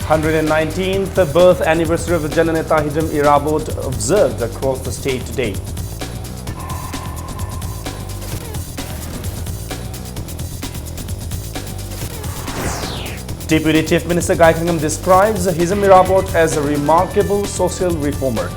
119th birth anniversary of the Jananeta Hijam Irabot observed across the state today. Deputy Chief Minister Gaikhangam describes Hijam Irabot as a remarkable social reformer.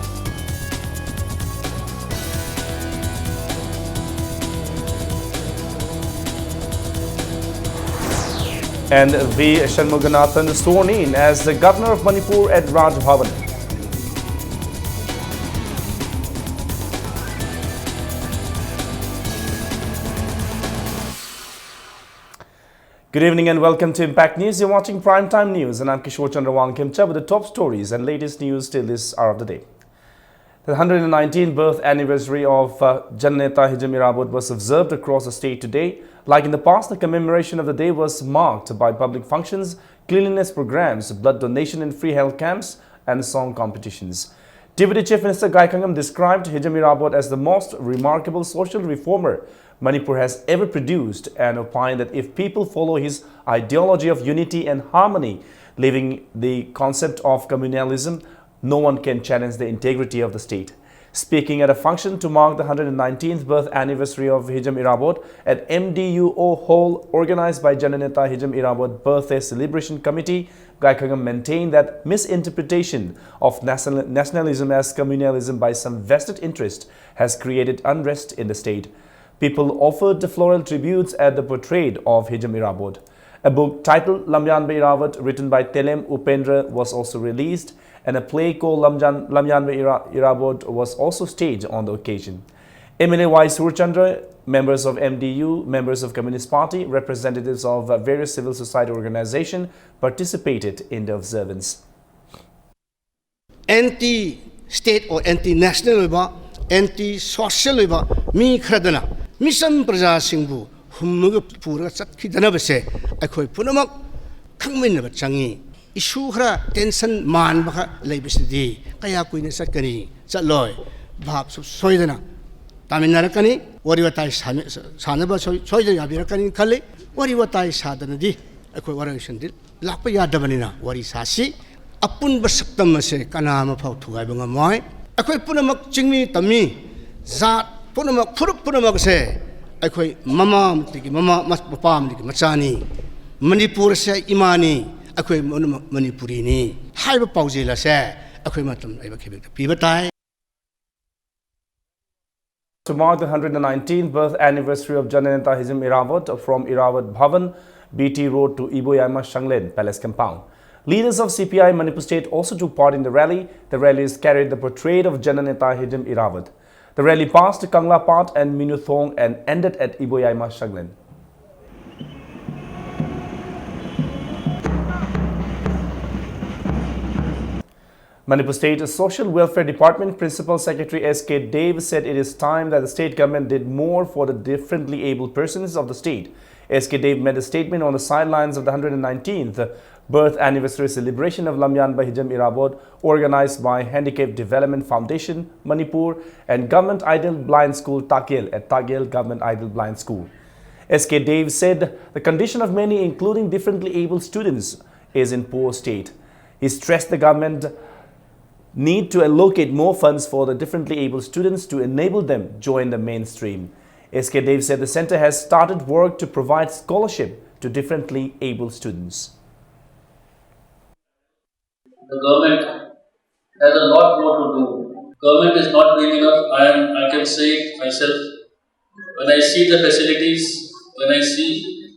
And V. Shanmuganathan sworn in as the Governor of Manipur at Raj Bhavan. Good evening and welcome to Impact News. You're watching Primetime News and I'm Kishore Chandrawal Kimcha with the top stories and latest news till this hour of the day. The 119th birth anniversary of Jananeta Hijam Irabot was observed across the state today. Like in the past, the commemoration of the day was marked by public functions, cleanliness programs, blood donation and free health camps, and song competitions. Deputy Chief Minister Gaikhangam described Hijam Irabot as the most remarkable social reformer Manipur has ever produced and opined that if people follow his ideology of unity and harmony, living the concept of communalism, no one can challenge the integrity of the state. Speaking at a function to mark the 119th birth anniversary of Hijam Irabot at MDUO Hall organized by Jananeta Hijam Irabot Birthday Celebration Committee, Gaikhangam maintained that misinterpretation of nationalism as communalism by some vested interest has created unrest in the state. People offered floral tributes at the portrait of Hijam Irabot. A book titled Lamyanbe Irabot written by Telem Upendra was also released, and a play called Lamyanbe Irabot was also staged on the occasion. MLA Y. Surchandra, members of MDU, members of Communist Party, representatives of various civil society organizations participated in the observance. Anti-state or anti-national, anti-social mi khradana misam praja singbu humnuga pura chatkidana base akhoi punamak khangmin ba changi issue khara tension man ba leibisidi kaya kuina satkani chatloi bhab soidana taminarakani wari watai sanaba soida yabirakani khale wari watai sadana di akhoi waration dil lakpa yadabanina wari sasi apun basaktam ase kanama phau thugai banga moi akhoi punamak chingmi tami zat punamak phurup punamak se akhoi mama mtiki mama papa mtiki machani manipur se imani akhoi manipuri ni haiba paujela se akhoi matam aiba khebek pibatai. To mark the 119th birth anniversary of Jananeta Hijam Irabot from Irabot Bhavan, BT Road to Iboyaima Shanglen Palace Compound. Leaders of CPI Manipur State also took part in the rally. The rallies carried the portrait of Jananeta Hijam Irabot. The rally passed Kangla Pat and Minuthong and ended at Iboyaima Shanglen. Manipur State Social Welfare Department Principal Secretary S.K. Dave said it is time that the state government did more for the differently abled persons of the state. S.K. Dave made a statement on the sidelines of the 119th birth anniversary celebration of Lamyanbe Hijam Irabot organized by Handicap Development Foundation, Manipur and Government Ideal Blind School Takyel at Takyel Government Ideal Blind School. S.K. Dave said the condition of many, including differently abled students, is in poor state. He stressed the government need to allocate more funds for the differently abled students to enable them join the mainstream. S.K. Dave said the center has started work to provide scholarship to differently abled students. The government has a lot more to do. Government is not doing enough. I can say it myself. When I see the facilities, when I see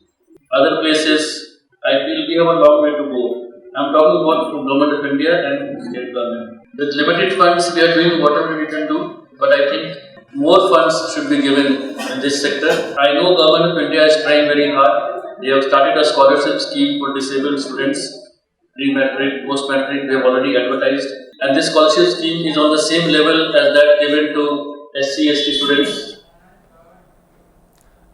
other places, I feel we have a long way to go. I'm talking about from Government of India and state government. With limited funds, we are doing whatever we can do, but I think more funds should be given in this sector. I know Government of India is trying very hard. They have started a scholarship scheme for disabled students. Pre-matric, post-matric, they have already advertised. And this scholarship scheme is on the same level as that given to SC/ST students.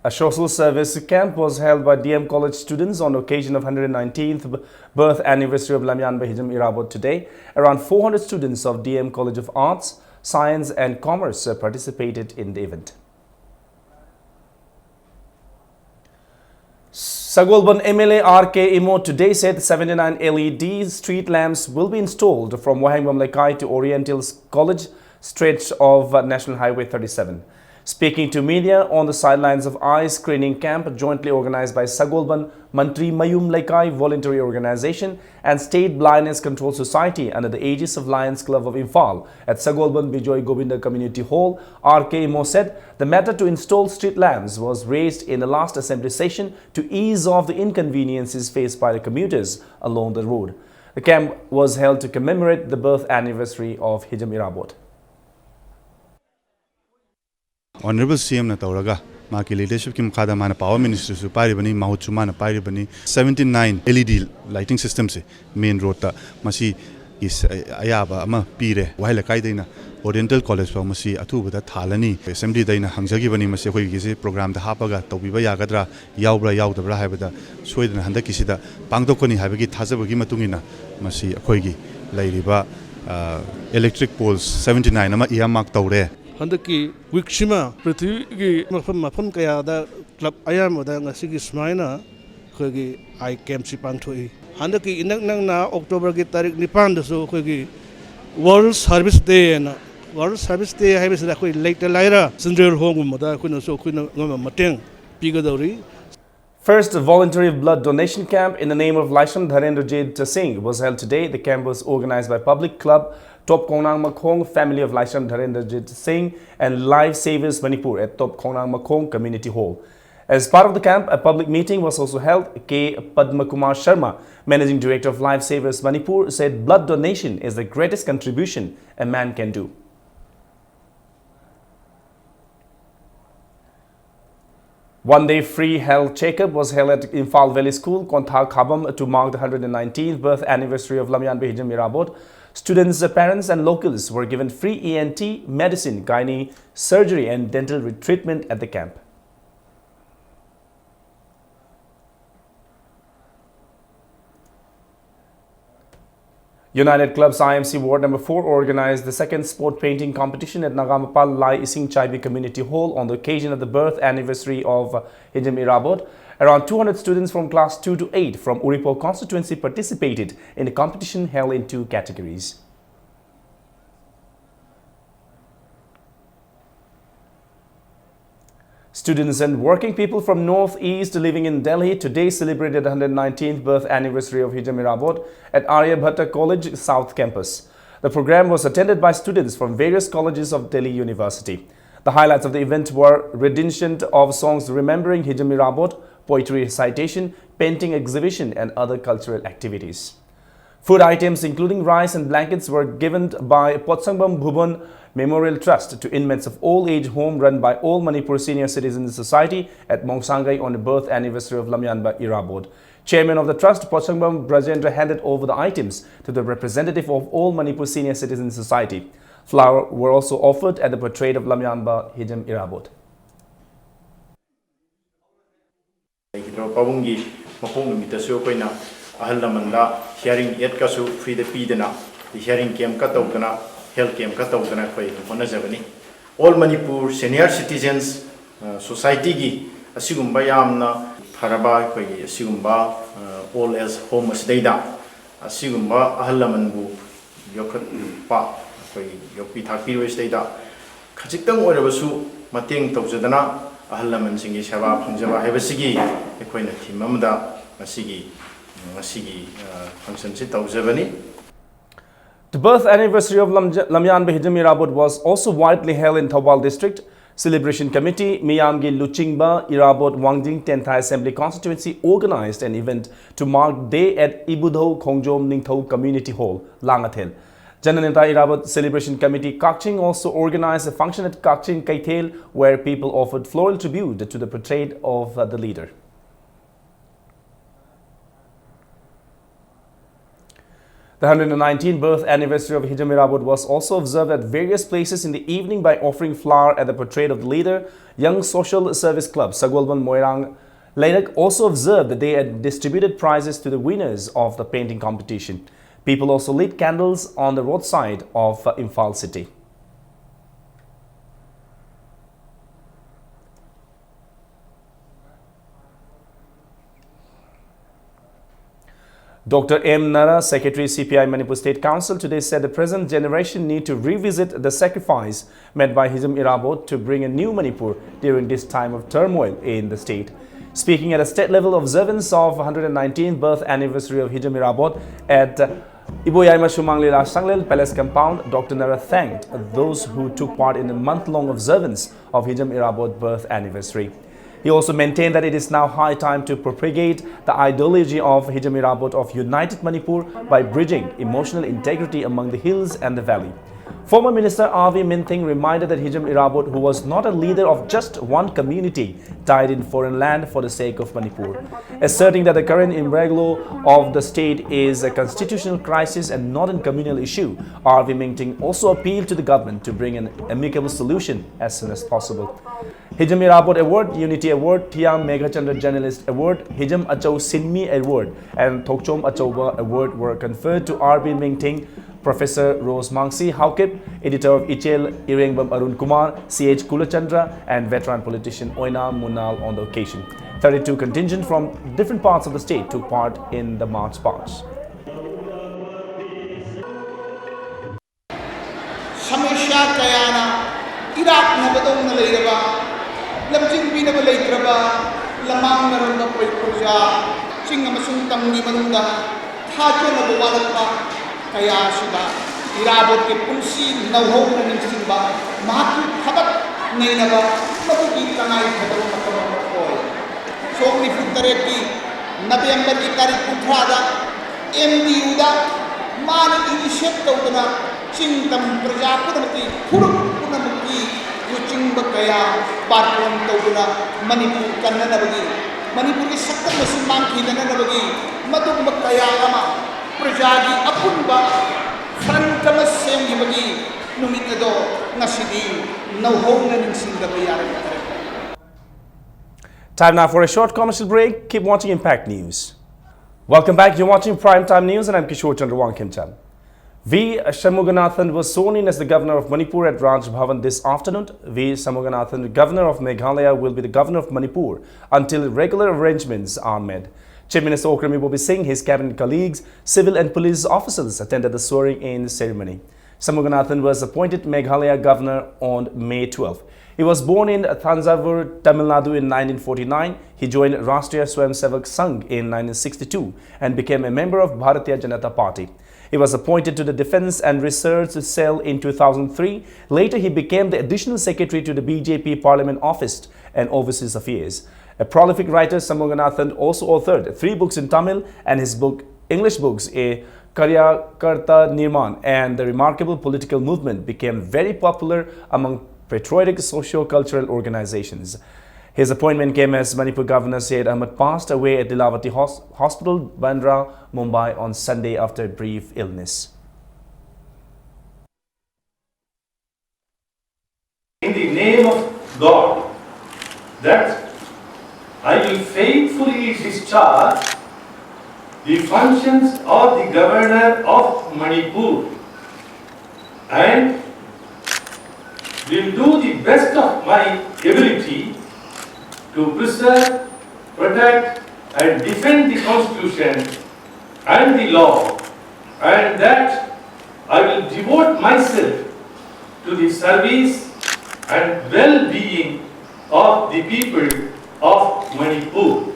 A social service camp was held by DM College students on occasion of 119th birth anniversary of Lamyanbe Hijam Irabot today. Around 400 students of DM College of Arts, Science and Commerce participated in the event. Sagolban MLA RK Imo today said 79 LED street lamps will be installed from Wahangbam Lekai to Oriental College stretch of National Highway 37. Speaking to media on the sidelines of eye screening camp jointly organized by Sagolban Mantri Mayum Lekai Voluntary Organization and State Blindness Control Society under the aegis of Lions Club of Imphal at Sagolban Bijoy Govinda Community Hall, RK Imo said the matter to install street lamps was raised in the last assembly session to ease off the inconveniences faced by the commuters along the road. The camp was held to commemorate the birth anniversary of Hijam Irabot. Honorable CM na tauraga maki leadership ki mukada mana power ministry su pari bani mahutsu mana pari bani 79 LED lighting system se main road ta masi is ayaba ama pire waila kai deina Oriental College pa masi athu bada thalani assembly deina hangjagi bani masi khoi gi se program da hapaga tawbiba yagadra yaubra yaudabra haibada soidana handa kisida pangdokoni haibagi thajabagi matungina masi khoi gi lairiba electric poles 79 ama earmark tawre Handaki Wikshima, Prithigi, Mafam Kayada, Club Ayamoda, Nasiki Smina, Kogi, I came Sipantui. Handaki Inakna, October Gitarik Nipan, so Kogi, World Service Day and World Service Day, I was like later Lyra, Sindre Home, Mother, Kuna so Kuna Mateng, Pigadori. First voluntary blood donation camp in the name of Laisham Dharendrajit Singh was held today. The camp was organized by Public Club, Top Konang Makhong, family of Laisham Dharendrajit Singh and Life Savers Manipur at Top Konang Makhong Community Hall. As part of the camp, a public meeting was also held. K. Padmakumar Sharma, Managing Director of Life Savers Manipur, said blood donation is the greatest contribution a man can do. One-day free health checkup was held at Imphal Valley School, Kontha Khabam, to mark the 119th birth anniversary of Lamyan Hijam Irabot. Students, parents and locals were given free ENT, medicine, gynae, surgery and dental treatment at the camp. United Clubs IMC Ward Number 4 organized the second sport painting competition at Nagamapal Lai Ising Chaibi Community Hall on the occasion of the birth anniversary of Hijam Irabot. Around 200 students from class 2 to 8 from Uripo constituency participated in the competition held in 2 categories. Students and working people from Northeast living in Delhi today celebrated the 119th birth anniversary of Hijam Irabot at Aryabhatta College South Campus. The program was attended by students from various colleges of Delhi University. The highlights of the event were rendition of songs remembering Hijam Irabot, poetry recitation, painting exhibition and other cultural activities. Food items including rice and blankets were given by Potsangbam Bhuban Memorial Trust to inmates of old-age home run by All Manipur Senior Citizens Society at Mongsangai on the birth anniversary of Lamyanba Irabot. Chairman of the trust, Potsangbam Brajendra, handed over the items to the representative of All Manipur Senior Citizens Society. Flowers were also offered at the portrait of Lamyanba Hijam Irabot. Pabungi mapung mitasu koina ahal lamanda hearing yet kasu free the pidana the hearing came cut out gana health came cut out gana koi hona javani all Manipur senior citizens society gi asigumba yamna faraba koi asigumba all as home asdaida asigumba ahal lamanbu yokat pa koi yokpi thakpi wesdaida khajitang orabasu mateng tawjadana ahalaman singi saba pangjaba hebasigi ekoina thimamda masigi function si tawjabani. The birth anniversary of Lamyan Hijam Irabot was also widely held in Thawbal district. Celebration Committee Miyamgi Luchingba Irabot Wangjing 10th Assembly constituency organized an event to mark day at Ibudho Khongjom Ningthau Community Hall, Langathel. Jananeta Irabot Celebration Committee Kakching also organized a function at Kakching Kaithel where people offered floral tribute to the portrait of the leader. The 119th birth anniversary of Hijam Irabot was also observed at various places in the evening by offering flower at the portrait of the leader. Young Social Service Club Sagolban Moirang Lairak also observed the day and distributed prizes to the winners of the painting competition. People also lit candles on the roadside of Imphal city. Dr. M. Nara, Secretary CPI Manipur State Council, today said the present generation need to revisit the sacrifice made by Hijam Irabot to bring a new Manipur during this time of turmoil in the state. Speaking at a state level observance of 119th birth anniversary of Hijam Irabot at Iboyaima Shumanglila Sanglel Palace Compound, Dr. Nara thanked those who took part in a month-long observance of Hijam Irabot birth anniversary. He also maintained that it is now high time to propagate the ideology of Hijam Irabot of United Manipur by bridging emotional integrity among the hills and the valley. Former Minister R.V. Minting reminded that Hijam Irabot, who was not a leader of just one community, died in foreign land for the sake of Manipur. Asserting that the current imbroglio of the state is a constitutional crisis and not a communal issue, R.V. Minting also appealed to the government to bring an amicable solution as soon as possible. Hijam Irabot Award, Unity Award, Thiam Meghachandra Journalist Award, Hijam Achau Sinmi Award, and Thokchom Achauba Award were conferred to R.B. Minting, Professor Rose Mangsi Haukip, editor of Ichel Irengbam Arun Kumar, C.H. Kulachandra, and veteran politician Oina Munal on the occasion. 32 contingent from different parts of the state took part in the march past. Samasya kayana Iraq na batong nalayaba lamjing binaba laytraba lamang naroon na pulpulya sing amasung tamni manunda thadyo na bawalat pa kaya siba irabot ke pulsi nauhaw na nagsimba mahakit habat ngayon na ba mabukit ka nga itatawang makamamakoy so ni Futareti November ki tarik putrada MDU da mana initiate daw na Cingtam Praja Punamati Puruk Punamati Yucing Bakaya Barton Tawuna Manipur Kananabagi Manipur is Sakta Masimangki Nanabagi Maduk Bakaya Ama Prajagi Apunba Frankamas Semibagi Numitado Nasidi Nauhong Naning Singabayar. Time now for a short commercial break. Keep watching Impact News. Welcome back. You're watching Primetime News and I'm Kishore Chandrawang Kimchan. V. Shanmuganathan was sworn in as the governor of Manipur at Raj Bhavan this afternoon. V. Shanmuganathan, governor of Meghalaya, will be the governor of Manipur until regular arrangements are made. Chief Minister Okrami Bobby Singh, his cabinet colleagues, civil and police officers attended the swearing-in ceremony. Shanmuganathan was appointed Meghalaya governor on May 12. He was born in Thanjavur, Tamil Nadu in 1949. He joined Rashtriya Swayamsevak Sangh in 1962 and became a member of Bharatiya Janata Party. He was appointed to the Defense and Research Cell in 2003. Later, he became the additional secretary to the BJP Parliament Office and Overseas Affairs. A prolific writer, Shanmuganathan also authored 3 books in Tamil, and his English books, A Karyakarta Nirman and The Remarkable Political Movement, became very popular among patriotic socio-cultural organizations. His appointment came as Manipur Governor Syed Ahmed passed away at Lilavati Hospital, Bandra, Mumbai on Sunday after a brief illness. In the name of God, that I will faithfully discharge the functions of the Governor of Manipur and will do the best of my ability to preserve, protect and defend the Constitution and the law, and that I will devote myself to the service and well-being of the people of Manipur.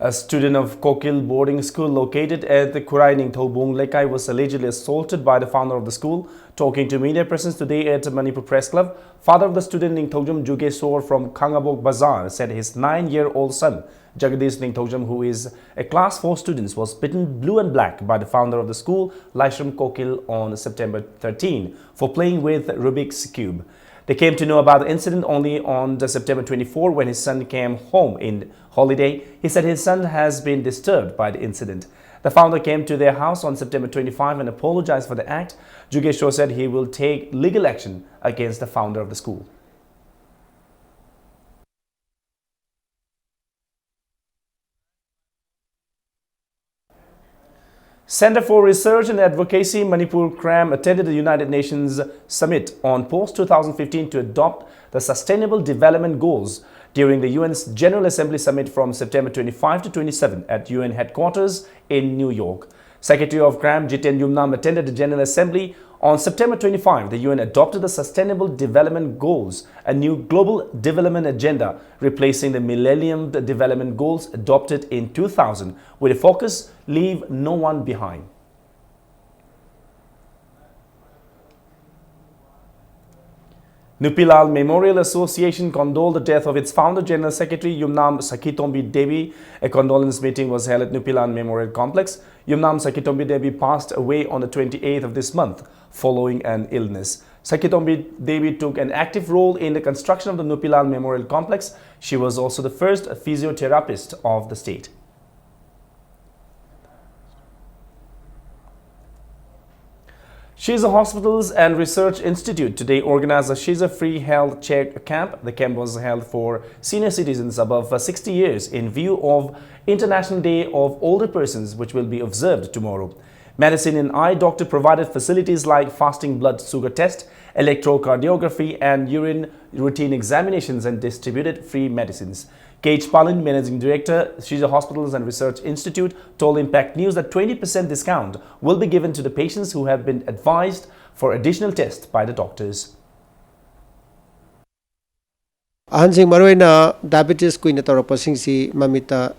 A student of Kokil boarding school located at the Kurai Ningthobung Lekai was allegedly assaulted by the founder of the school. Talking to media presence today at Manipur Press Club, father of the student Ningthojam Jugesor from Kangabok Bazaar said his 9-year-old son Jagadish Ningthojam, who is a class 4 student, was bitten blue and black by the founder of the school, Laishram Kokil, on September 13 for playing with Rubik's Cube. They came to know about the incident only on September 24 when his son came home in holiday. He said his son has been disturbed by the incident. The founder came to their house on September 25 and apologized for the act. Jugeshwar said he will take legal action against the founder of the school. Center for Research and Advocacy Manipur CRAM attended the United Nations Summit on post-2015 to adopt the Sustainable Development Goals during the UN's General Assembly Summit from September 25 to 27 at UN headquarters in New York. Secretary of CRAM Jiten Yumnam attended the General Assembly. On September 25, the UN adopted the Sustainable Development Goals, a new global development agenda replacing the Millennium Development Goals adopted in 2000 with a focus, leave no one behind. Nupilal Memorial Association condoled the death of its founder, General Secretary Yumnam Sakhitombi Devi. A condolence meeting was held at Nupilal Memorial Complex. Yumnam Sakhitombi Devi passed away on the 28th of this month following an illness. Sakhitombi Devi took an active role in the construction of the Nupilal Memorial Complex. She was also the first physiotherapist of the state. Shiza Hospitals and Research Institute today organized a Shiza Free Health Check Camp. The camp was held for senior citizens above 60 years in view of International Day of Older Persons, which will be observed tomorrow. Medicine and Eye Doctor provided facilities like fasting blood sugar test, electrocardiography and urine routine examinations and distributed free medicines. K.H. Palin, Managing Director, Shiza Hospitals and Research Institute, told Impact News that 20% discount will be given to the patients who have been advised for additional tests by the doctors. Ahansing maroina diabetes kuina tawrapasing si mamita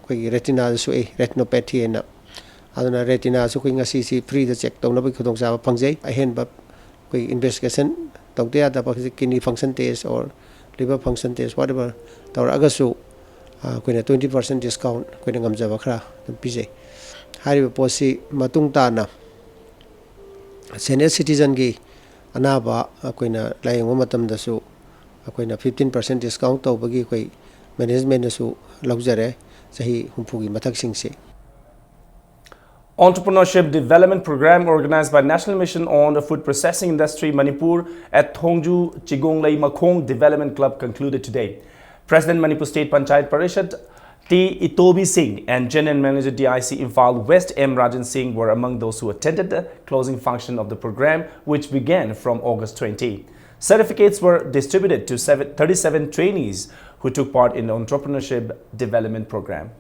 koi retina su retinopathy na aduna retina su koi ngasi si free da check tawna ba khudong sa phangjai ahen ba koi investigation tawte ada ba kidney function test or liver function test whatever tawra agasu koina 20% discount koina ngamjaba khra pije hari posi matung ta na senior citizen gi anaba koina layeng matam da su koina 15% discount tawbagi koi management su laujare sahi humpugi mathak singse. Entrepreneurship Development Program organized by National Mission on the Food Processing Industry Manipur at Thongju Chigonglei Makhong Development Club concluded today. President Manipur State Panchayat Parishad T. Itobi Singh and General Manager DIC Imphal West M. Rajan Singh were among those who attended the closing function of the program, which began from August 20. Certificates were distributed to 37 trainees who took part in the Entrepreneurship Development Program.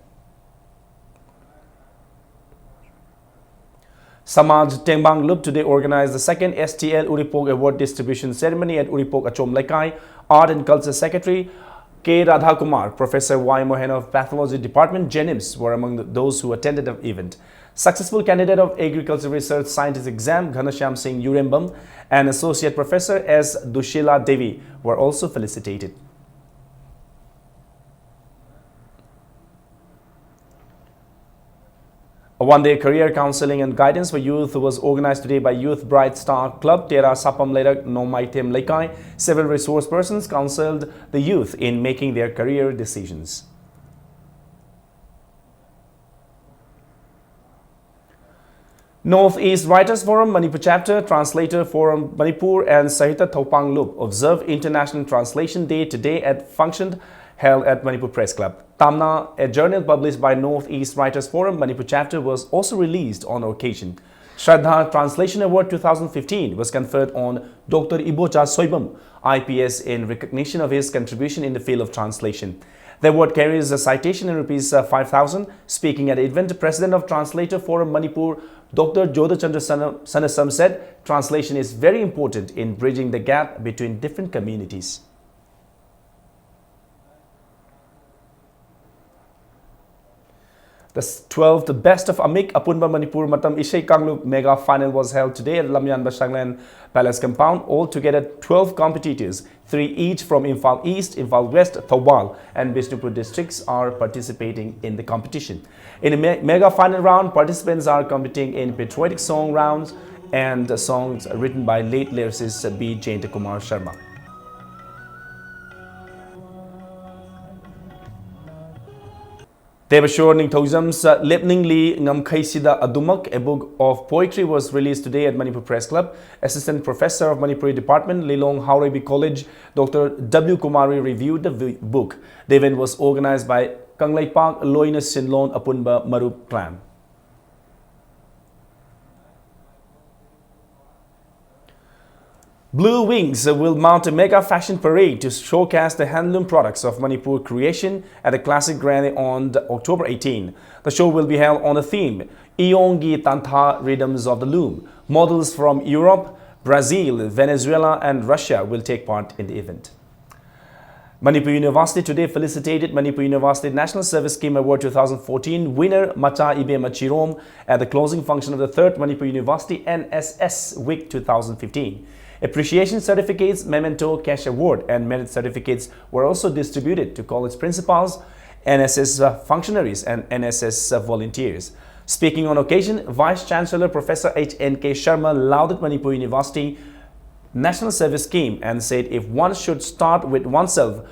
Samaj Tengbang Lup today organized the second STL Uripok Award distribution ceremony at Uripok Achom Laikai. Art and Culture Secretary K. Radhakumar, Professor Y. Mohan of Pathology Department, Jenims, were among those who attended the event. Successful candidate of Agriculture Research Scientist Exam, Ghanashyam Singh Urembam, and Associate Professor S. Dushila Devi were also felicitated. A one-day career counseling and guidance for youth was organized today by Youth Bright Star Club, Tera Sapam Lerak Nomaitem Laikai. Several resource persons counseled the youth in making their career decisions. Northeast Writers Forum Manipur Chapter, Translator Forum Manipur and Sahita Thopang Lup observed International Translation Day today at function held at Manipur Press Club. Tamna, a journal published by Northeast Writers Forum Manipur Chapter, was also released on the occasion. Shraddha Translation Award 2015 was conferred on Dr. Ibocha Soibam, IPS, in recognition of his contribution in the field of translation. The award carries a citation in rupees 5,000. Speaking at the event, the President of Translator Forum Manipur, Dr. Jodhachandra Sanasam, said translation is very important in bridging the gap between different communities. The 12th Best of Amik Apunba Manipur Matam Ishai Kanglup Mega Final was held today at Lamyan Bashanglan Palace Compound. Altogether 12 competitors, 3 each from Imphal East, Imphal West, Thawbal and Bishnupur districts are participating in the competition. In the Mega Final round, participants are competing in patriotic song rounds and songs written by late lyricist B. Jayanta Kumar Sharma. Devashore Ningthojam's Lepning Li Ngamkhaisida Adumak, a book of poetry, was released today at Manipur Press Club. Assistant Professor of Manipuri Department, Lilong Haurebi College, Dr. W. Kumari reviewed the book. The event was organized by Kanglai Park Loina Sinlon Apunba Marup Clan. Blue Wings will mount a mega fashion parade to showcase the handloom products of Manipur creation at the Classic Grand on October 18. The show will be held on the theme Iyongi Tantha Rhythms of the Loom. Models from Europe, Brazil, Venezuela and Russia will take part in the event. Manipur University today felicitated Manipur University National Service Scheme Award 2014 winner Macha Ibe Machirom at the closing function of the 3rd Manipur University NSS Week 2015. Appreciation certificates, memento, cash award and merit certificates were also distributed to college principals, NSS functionaries and NSS volunteers. Speaking on occasion, Vice Chancellor Professor H.N.K. Sharma lauded Manipur University National Service Scheme and said if one should start with oneself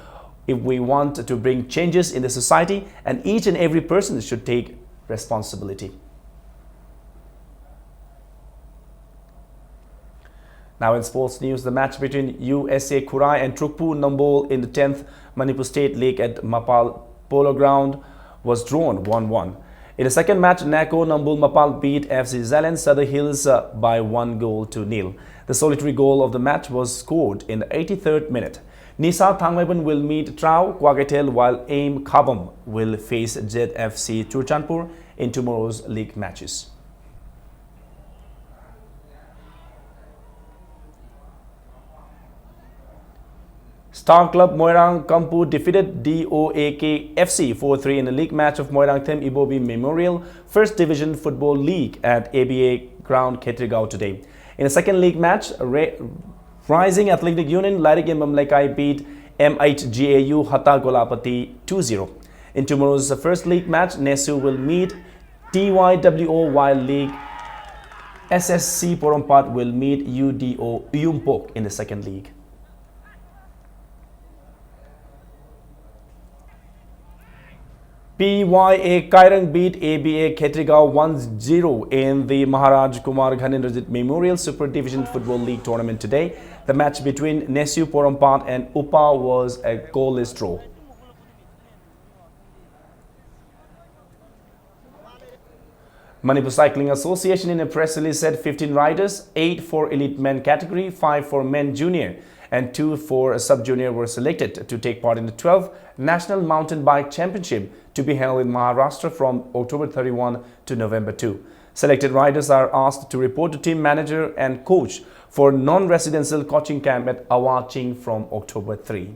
if we want to bring changes in the society, and each and every person should take responsibility. Now in sports news, the match between USA Kurai and Trukpu Nambol in the 10th Manipur State League at Mapal Polo Ground was drawn 1-1. In the second match, Nako Nambol Mapal beat FC Zelen Sadar Hills by 1-0. The solitary goal of the match was scored in the 83rd minute. Nisa Thangmaiban will meet Trau Kwagatel while Aim Khabam will face ZFC Churchandpur in tomorrow's league matches. Star Club Moirang Kampu defeated DOAK FC 4-3 in the league match of Moirang Them Ibobi Memorial First Division Football League at ABA Ground Khetrigao today. In the second league match, Rising Athletic Union Lairik Mamlaikai beat MHGAU Hatta Golapati 2-0. In tomorrow's first league match, Nesu will meet TYWO while League SSC Porompat will meet UDO Uyumpok in the second league. PYA Kairang beat ABA Khetrigao 1-0 in the Maharaj Kumar Ghanindrajit Memorial Super Division Football League tournament today. The match between Nesu Porompat and Upa was a goalless draw. Manipur Cycling Association in a press release said 15 riders, 8 for elite men category, 5 for men junior and 2 for sub-junior were selected to take part in the 12th National Mountain Bike Championship to be held in Maharashtra from October 31 to November 2. Selected riders are asked to report to team manager and coach for non-residential coaching camp at Awaching from October 3.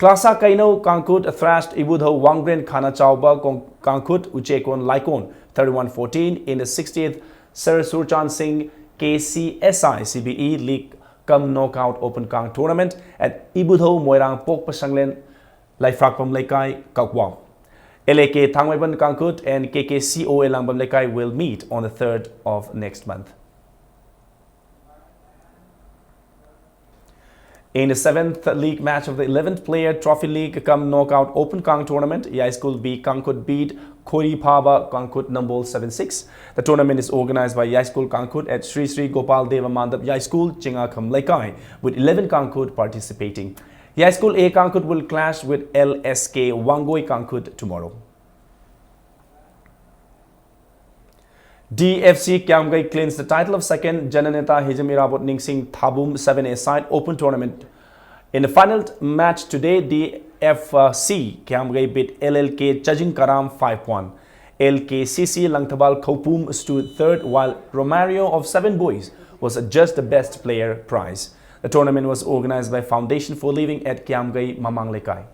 Klasa Kaino Kankut thrashed Ibudho Wangbren Khana Chauba Kankut Uchekon Laikon 31-14 in the 60th Sir Surchan Singh KCSI CBE League Cum Knockout Open Kang Tournament at Ibudho Moirang Pok Pasanglen Laifrakpam Lekai Kakwam. LAK Thangmaiban Kankut and KKCO Langbam Lekai will meet on the 3rd of next month. In the 7th league match of the 11th Player Trophy League Cum Knockout Open Kang Tournament, Yai School B Kankut beat Khori Phaba Kankut Nambol 7-6. The tournament is organized by Yai School Kankut at Sri Sri Gopal Deva Mandap Yai School, Chingakham Lekai, with 11 Kankut participating. Yai School A Kankut will clash with LSK Wangoi Kankut tomorrow. DFC Kiamgai claims the title of second Jananeta Hijam Irabot Ningsing Thabum 7A side open tournament. In the final match today, DFC Kiamgai beat LLK Chajing Karam 5-1. LKCC Langthabal Khopum stood third, while Romario of 7 Boys was just the best player prize. The tournament was organized by Foundation for Living at Kiamgai Mamang Lekai.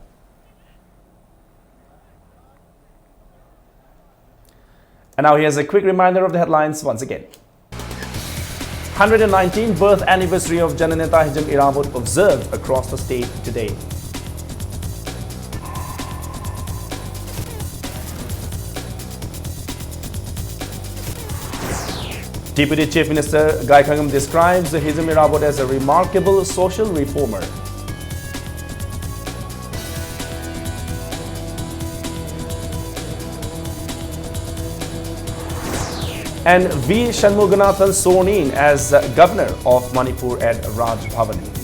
And now here's a quick reminder of the headlines once again. 119th birth anniversary of Jananeta Hijam Irabot observed across the state today. Deputy Chief Minister Gai Khangam describes Hijam Irabot as a remarkable social reformer. And V. Shanmuganathan sworn in as Governor of Manipur at Raj Bhavan.